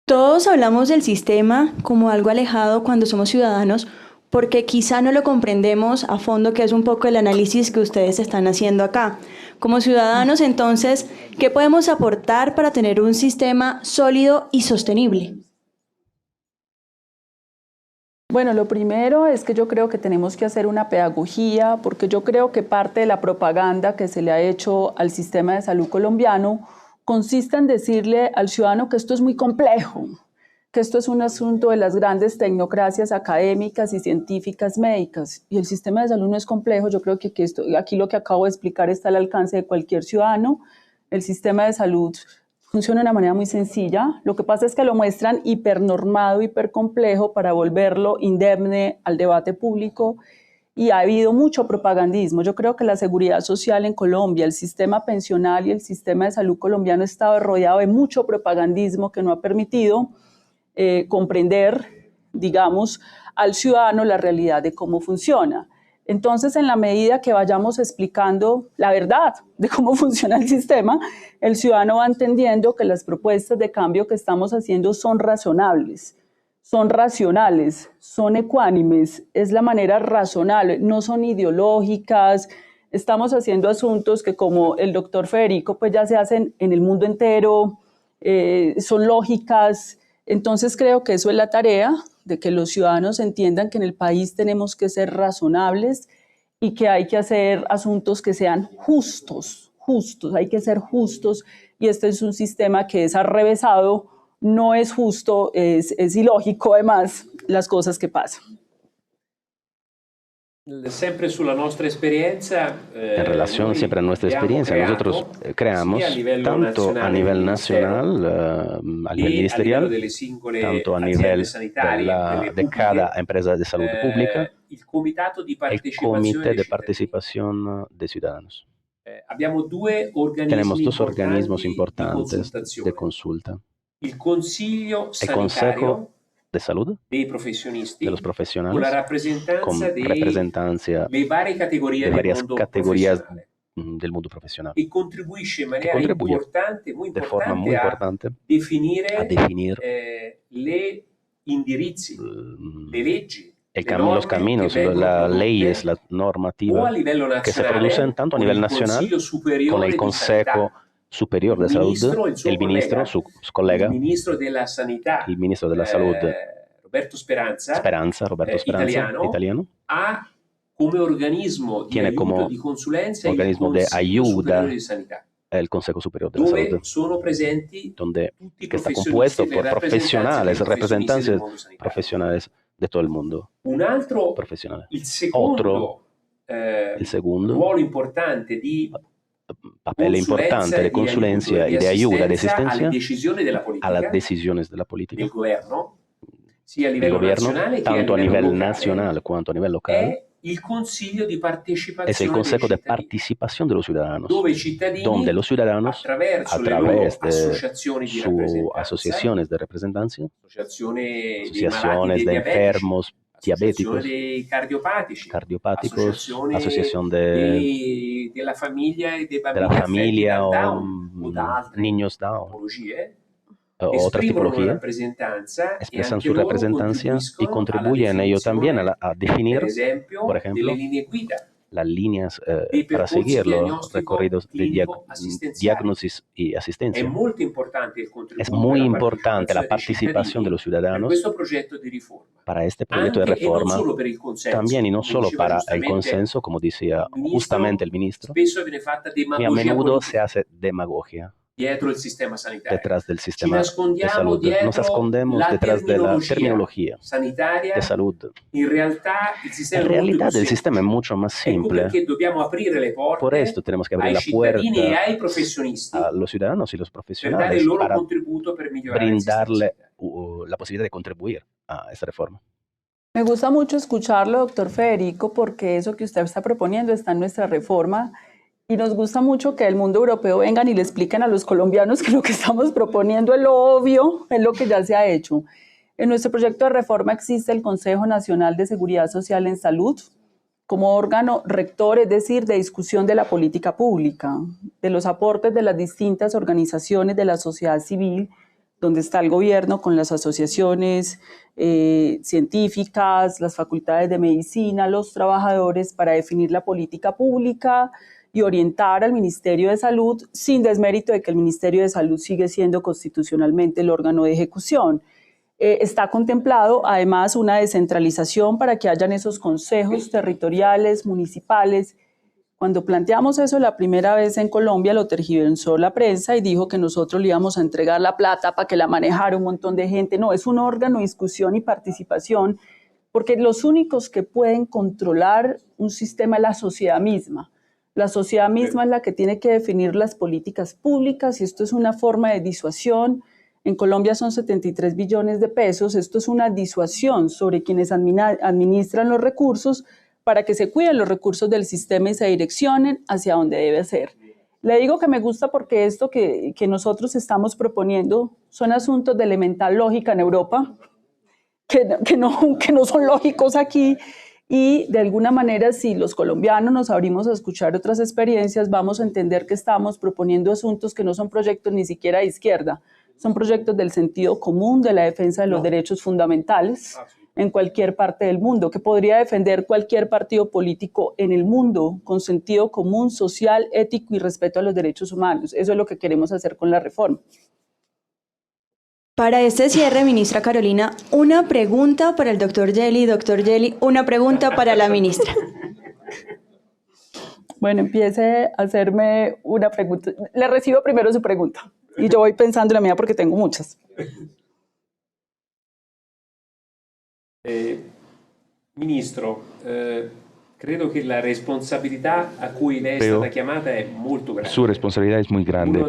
Todos hablamos del sistema como algo alejado cuando somos ciudadanos, porque quizá no lo comprendemos a fondo, que es un poco el análisis que ustedes están haciendo acá. Como ciudadanos, entonces, ¿qué podemos aportar para tener un sistema sólido y sostenible? Bueno, lo primero es que yo creo que tenemos que hacer una pedagogía, porque yo creo que parte de la propaganda que se le ha hecho al sistema de salud colombiano consiste en decirle al ciudadano que esto es muy complejo, que esto es un asunto de las grandes tecnocracias académicas y científicas médicas, y el sistema de salud no es complejo. Yo creo que aquí lo que acabo de explicar está al alcance de cualquier ciudadano. El sistema de salud funciona de una manera muy sencilla. Lo que pasa es que lo muestran hipernormado, hipercomplejo para volverlo indemne al debate público, y ha habido mucho propagandismo. Yo creo que la seguridad social en Colombia, el sistema pensional y el sistema de salud colombiano ha estado rodeado de mucho propagandismo que no ha permitido comprender, digamos, al ciudadano la realidad de cómo funciona. Entonces, en la medida que vayamos explicando la verdad de cómo funciona el sistema, el ciudadano va entendiendo que las propuestas de cambio que estamos haciendo son razonables, son racionales, son ecuánimes, es la manera razonable, no son ideológicas. Estamos haciendo asuntos que, como el doctor Federico, pues ya se hacen en el mundo entero, son lógicas. Entonces creo que eso es la tarea, de que los ciudadanos entiendan que en el país tenemos que ser razonables y que hay que hacer asuntos que sean justos, hay que ser justos, y este es un sistema que es arrevesado, no es justo, es ilógico además las cosas que pasan. Siempre sulla nostra experiencia, en relación siempre a nuestra experiencia, nosotros creamos tanto a nivel nacional, a nivel ministerial, tanto a nivel de cada empresa de salud pública, el Comité de Participación de Ciudadanos. Tenemos 2 organismos importantes de consulta. El Consejo de Salud de los profesionales, con representancia de varias categorías del mundo profesional, que contribuye de forma muy importante a definir los caminos, las leyes, las normativas que se producen tanto a nivel nacional con el Consejo superior de salud, el ministro, su colega, el ministro de la Sanidad, el ministro de la Salud, Roberto Speranza, italiano, ha come organismo di tiene como aiuto, di consulenza, organismo de ayuda di sanità, el Consejo Superior de la dove Salud, sono presenti donde tutti i que está professionisti, compuesto le por rappresentanze profesionales, dei professionisti del representantes mondo sanitario. profesionales de todo el mundo Un altro, profesional. il secondo El segundo ruolo importante di papel importante de consulencia y de ayuda, de asistencia alle decisioni della a politica, las decisiones de la política del governo, sia a del livello gobierno, nazionale che a tanto a livello nivel locale, nacional cuanto a nivel local, è il Consiglio di es el partecipazione dei Consejo de cittadini, Participación de los Ciudadanos, dove i cittadini, donde los ciudadanos, attraverso a le loro través de associazioni di sus rappresentanza, asociaciones de representancia, associazione dei malati asociaciones de diabetici, enfermos associazione diabéticos, dei cardiopatici, cardiopáticos, associazione asociación della famiglia e dei de bambini la affetti familia da o Down o da altre niños Down, tipologie, otras esprimono tipologías, rappresentanza e expresan anche su loro representancia y contribuiscono alla contribuyen ellos también definizione, a definir, per esempio, por ejemplo, delle linee guida, las líneas dei para percorsi seguir los diagnostico recorridos de clinico assistenziali. diagnosis y È asistencia. molto importante il Es contributo muy e la importante la partecipazione dei participación de cittadini los per ciudadanos questo progetto di riforma. para este proyecto de Anche e non reforma, solo per il consenso, también y no come solo diceva para el giustamente consenso, como decía il ministro, justamente el ministro, spesso viene fatta y a demagogia menudo se politica hace demagogia dietro il sistema sanitario. detrás del Ci sistema de nascondiamo salud. Nos dietro escondemos la detrás de la terminología sanitaria. de salud. In realtà il sistema En è molto più realidad el semplice. sistema es mucho más Ecco simple. perché dobbiamo aprire le Por porte esto tenemos que abrir ai la cittadini e puerta ai professionisti a los ciudadanos y los per dare profesionales il loro para contributo per migliorare il sistema brindarle sanitario. la posibilidad de contribuir a esta reforma. Me gusta mucho escucharlo, doctor Federico, porque eso que usted está proponiendo está en nuestra reforma y nos gusta mucho que el mundo europeo vengan y le expliquen a los colombianos que lo que estamos proponiendo es lo obvio, es lo que ya se ha hecho. En nuestro proyecto de reforma existe el Consejo Nacional de Seguridad Social en Salud como órgano rector, es decir, de discusión de la política pública, de los aportes de las distintas organizaciones de la sociedad civil, donde está el gobierno con las asociaciones científicas, las facultades de medicina, los trabajadores, para definir la política pública y orientar al Ministerio de Salud, sin desmérito de que el Ministerio de Salud sigue siendo constitucionalmente el órgano de ejecución. Está contemplado además una descentralización para que hayan esos consejos territoriales, municipales. Cuando planteamos eso la primera vez en Colombia, lo tergiversó la prensa y dijo que nosotros le íbamos a entregar la plata para que la manejara un montón de gente. No, es un órgano de discusión y participación, porque los únicos que pueden controlar un sistema es la sociedad misma. La sociedad misma es la que tiene que definir las políticas públicas y esto es una forma de disuasión. En Colombia son 73 billones de pesos. Esto es una disuasión sobre quienes administran los recursos para que se cuiden los recursos del sistema y se direccionen hacia donde debe ser. Le digo que me gusta porque esto que nosotros estamos proponiendo son asuntos de elemental lógica en Europa, que no son lógicos aquí. Y de alguna manera, si los colombianos nos abrimos a escuchar otras experiencias, vamos a entender que estamos proponiendo asuntos que no son proyectos ni siquiera de izquierda, son proyectos del sentido común, de la defensa de los derechos fundamentales en cualquier parte del mundo, que podría defender cualquier partido político en el mundo, con sentido común, social, ético y respeto a los derechos humanos. Eso es lo que queremos hacer con la reforma. Para este cierre, ministra Carolina, una pregunta para el doctor Gelli. Doctor Gelli, una pregunta para la ministra. Bueno, empiece a hacerme una pregunta. Le recibo primero su pregunta y yo voy pensando en la mía porque tengo muchas. Ministro, credo che la responsabilità a cui lei è stata chiamata è molto grande. Su responsabilidad es muy grande.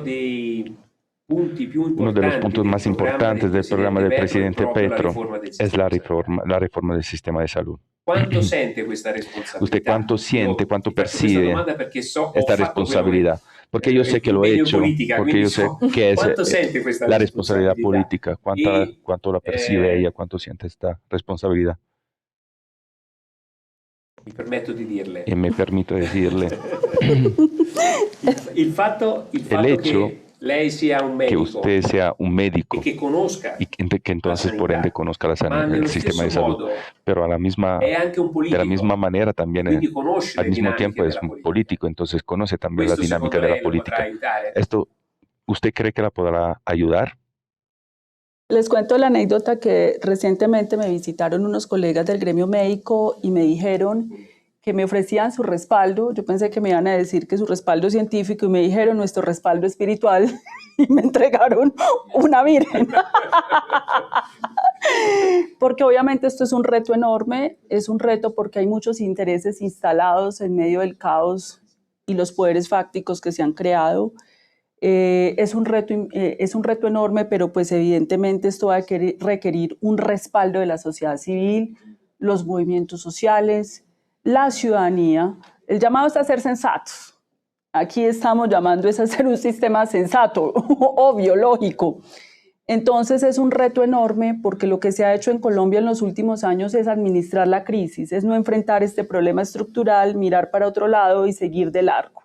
Uno de los puntos más importantes del programa del presidente Petro es la reforma del sistema de salud. ¿Cuánto siente esta responsabilidad? ¿Usted cuánto siente, cuánto percibe esta responsabilidad? Porque yo sé que lo he hecho, porque yo sé que es la responsabilidad política. ¿Cuánto la percibe ella? ¿Cuánto siente esta responsabilidad? Mi permetto di dirle. Y me permito decirle. El hecho lei sia un médico, que usted sea un médico y que conozca y que entonces por ende conozca el sistema de salud, pero de la misma manera también al mismo tiempo es un político, entonces conoce también la dinámica de la política. Esto ¿usted cree que la podrá ayudar? Les cuento la anécdota que recientemente me visitaron unos colegas del gremio médico y me dijeron que me ofrecían su respaldo. Yo pensé que me iban a decir que su respaldo científico y me dijeron nuestro respaldo espiritual y me entregaron una virgen. Porque obviamente esto es un reto enorme, es un reto porque hay muchos intereses instalados en medio del caos y los poderes fácticos que se han creado. Es un reto enorme, pero pues evidentemente esto va a requerir un respaldo de la sociedad civil, los movimientos sociales, la ciudadanía. El llamado es a ser sensatos. Aquí estamos llamando es a ser un sistema sensato, obvio, lógico. Entonces es un reto enorme porque lo que se ha hecho en Colombia en los últimos años es administrar la crisis, es no enfrentar este problema estructural, mirar para otro lado y seguir de largo.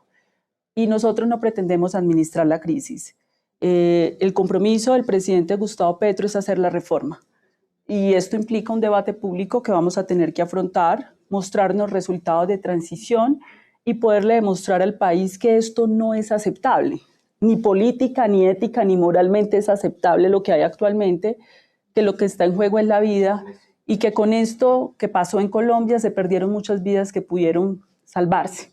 Y nosotros no pretendemos administrar la crisis. El compromiso del presidente Gustavo Petro es hacer la reforma. Y esto implica un debate público que vamos a tener que afrontar, mostrarnos resultados de transición y poderle demostrar al país que esto no es aceptable. Ni política, ni ética, ni moralmente es aceptable lo que hay actualmente, que lo que está en juego es la vida y que con esto que pasó en Colombia se perdieron muchas vidas que pudieron salvarse.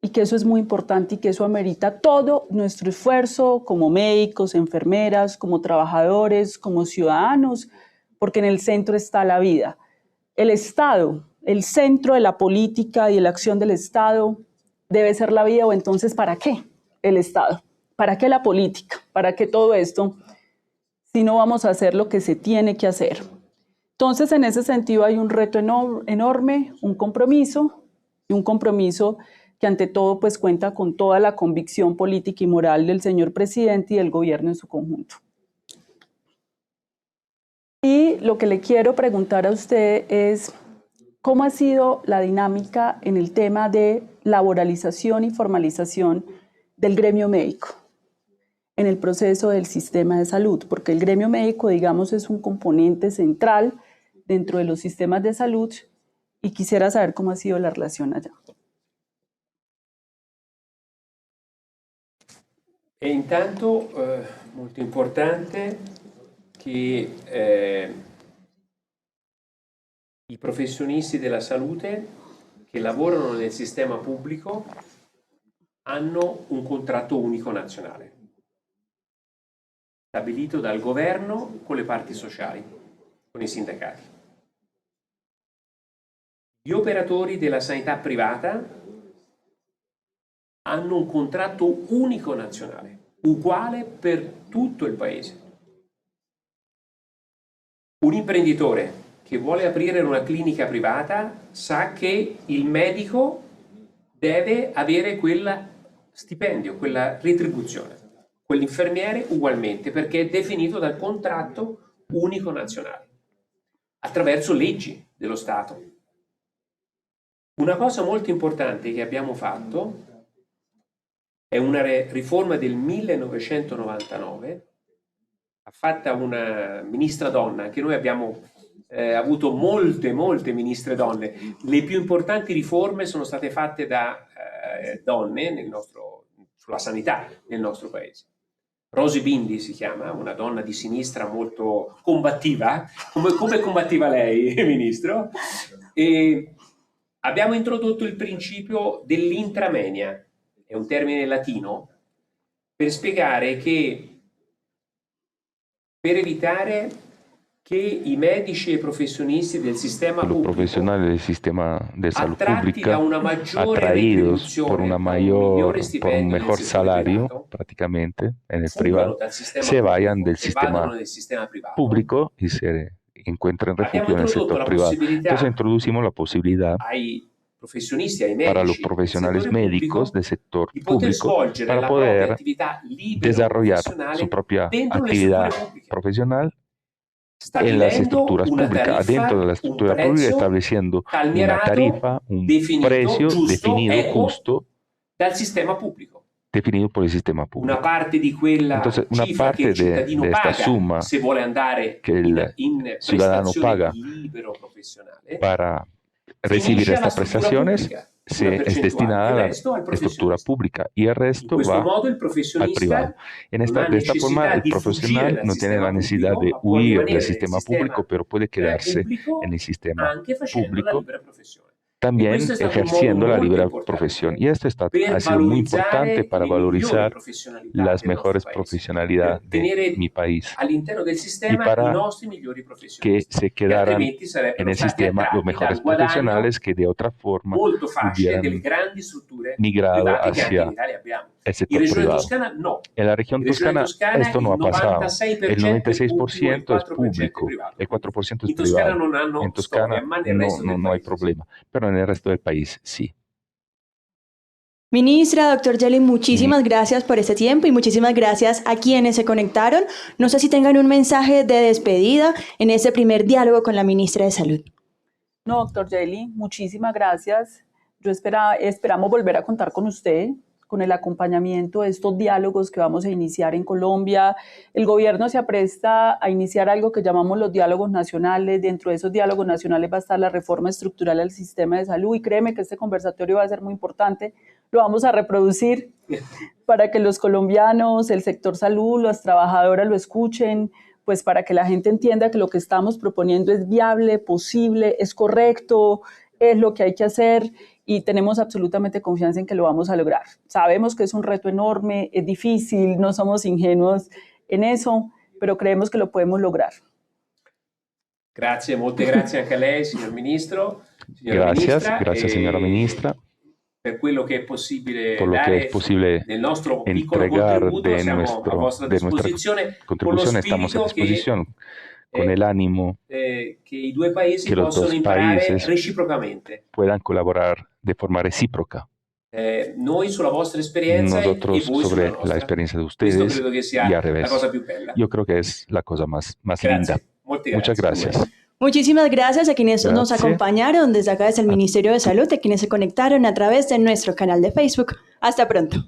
Y que eso es muy importante y que eso amerita todo nuestro esfuerzo como médicos, enfermeras, como trabajadores, como ciudadanos, porque en el centro está la vida. El Estado, el centro de la política y de la acción del Estado debe ser la vida, o entonces ¿para qué el Estado? ¿Para qué la política? ¿Para qué todo esto si no vamos a hacer lo que se tiene que hacer? Entonces, en ese sentido hay un reto enorme, un compromiso que ante todo pues cuenta con toda la convicción política y moral del señor presidente y del gobierno en su conjunto. Y lo que le quiero preguntar a usted es, ¿cómo ha sido la dinámica en el tema de laboralización y formalización del gremio médico en el proceso del sistema de salud? Porque el gremio médico, digamos, es un componente central dentro de los sistemas de salud y quisiera saber cómo ha sido la relación allá. E intanto molto importante che i professionisti della salute che lavorano nel sistema pubblico hanno un contratto unico nazionale, stabilito dal governo con le parti sociali, con i sindacati. Gli operatori della sanità privata hanno un contratto unico nazionale, uguale per tutto il paese. Un imprenditore che vuole aprire una clinica privata sa che il medico deve avere quel stipendio, quella retribuzione, quell'infermiere ugualmente, perché è definito dal contratto unico nazionale, attraverso leggi dello Stato. Una cosa molto importante che abbiamo fatto è una riforma del 1999, ha fatta una ministra donna, anche noi abbiamo avuto molte ministre donne. Le più importanti riforme sono state fatte da donne sulla sanità nel nostro paese. Rosy Bindi si chiama, una donna di sinistra molto combattiva, come combattiva lei, Ministro, e abbiamo introdotto il principio dell'intramenia, è un termine latino, per spiegare che per evitare che i medici e i professionionisti del sistema los público, profesionales del sistema de salud attratti da pública, una maggiore atraídos por retribuzione, un stipendio nel mejor settore salario privato, prácticamente en el fuggono privado, dal sistema se vayan pubblico del e sistema vadano nel sistema privato. público y se encuentren Abbiamo refugio en el introdotto sector la privado. possibilità Entonces introducimos la posibilidad ai professionisti, ai para los medici del profesionales settore médicos pubblico del sector di poter público svolgere para la propria poder attività libero desarrollar professionale su propia dentro le actividad strutture pubbliche, profesional en las stabilendo estructuras una públicas, tariffa, dentro de la un estructura pública, prezzo estableciendo una calmierato, tarifa, un definito, precio giusto, definido, equo, justo, dal sistema pubblico. definido por el sistema Una público. parte di quella Entonces, una cifra che parte il cittadino de esta paga suma se vuole andare que el in ciudadano prestazione paga libero professionale para recibir finisce alla estas struttura prestaciones pubblica. es destinada a la estructura pública y el resto va al privado. De esta forma, el profesional no tiene la necesidad de huir del sistema público, pero puede quedarse en el sistema público, también ejerciendo la libre profesión. Y esto ha sido muy importante para valorizar las mejores profesionalidades de mi país y para que se quedaran en el sistema los mejores profesionales que de otra forma hubieran migrado hacia el sector privado. En la región toscana esto no ha pasado. El 96% es público, el 4% es privado. En Toscana no hay problema, pero en el resto del país sí. Ministra, doctor Gelli, muchísimas gracias por este tiempo y muchísimas gracias a quienes se conectaron. No sé si tengan un mensaje de despedida en este primer diálogo con la ministra de Salud. No, doctor Gelli, muchísimas gracias. Esperamos volver a contar con usted, con el acompañamiento de estos diálogos que vamos a iniciar en Colombia. El gobierno se apresta a iniciar algo que llamamos los diálogos nacionales. Dentro de esos diálogos nacionales va a estar la reforma estructural al sistema de salud y créeme que este conversatorio va a ser muy importante. Lo vamos a reproducir para que los colombianos, el sector salud, las trabajadoras lo escuchen, pues para que la gente entienda que lo que estamos proponiendo es viable, posible, es correcto, es lo que hay que hacer y tenemos absolutamente confianza en que lo vamos a lograr. Sabemos que es un reto enorme, es difícil, no somos ingenuos en eso, pero creemos que lo podemos lograr. Grazie, molte grazie anche a lei, signor Ministro. Gracias, señora Ministra. Por lo que es posible entregar de nuestra contribución, estamos a disposición con el ánimo que los dos países puedan colaborar de forma recíproca. Nosotros sobre la experiencia de ustedes y al revés. Yo creo que es la cosa más linda. Muchas gracias. Muchísimas gracias a quienes nos acompañaron desde acá, desde el Ministerio de Salud, a quienes se conectaron a través de nuestro canal de Facebook. Hasta pronto.